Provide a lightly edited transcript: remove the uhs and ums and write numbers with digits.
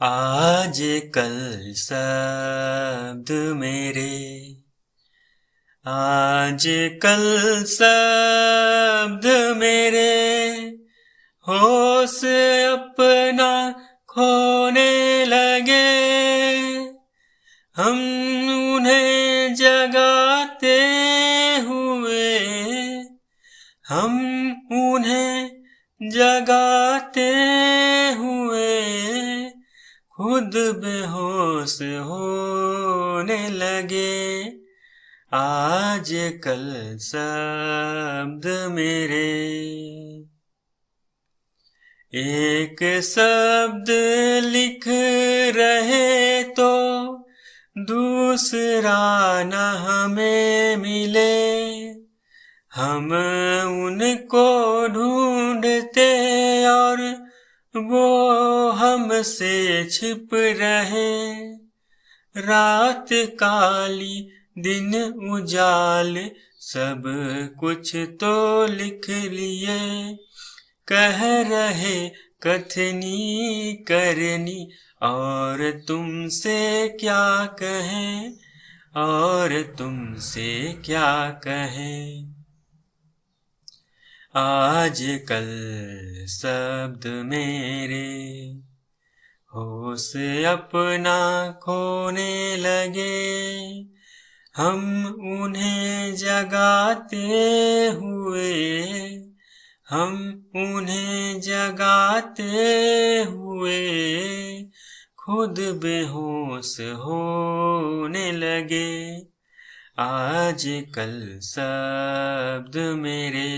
आज कल शब्द मेरे, आज कल शब्द मेरे, होश अपना खोने लगे। हम उन्हें जगाते हुए, हम उन्हें जगाते हुए खुद बेहोश होने लगे। आज कल शब्द मेरे, एक शब्द लिख रहे तो दूसरा न हमें मिले। हम उनको ढूंढते और वो हमसे छिप रहे। रात काली दिन उजाल, सब कुछ तो लिख लिए। कह रहे कथनी करनी, और तुमसे क्या कहें, और तुमसे क्या कहें। आज कल शब्द मेरे, होश अपना खोने लगे। हम उन्हें जगाते हुए, हम उन्हें जगाते हुए खुद बेहोश होने लगे। आज कल शब्द मेरे।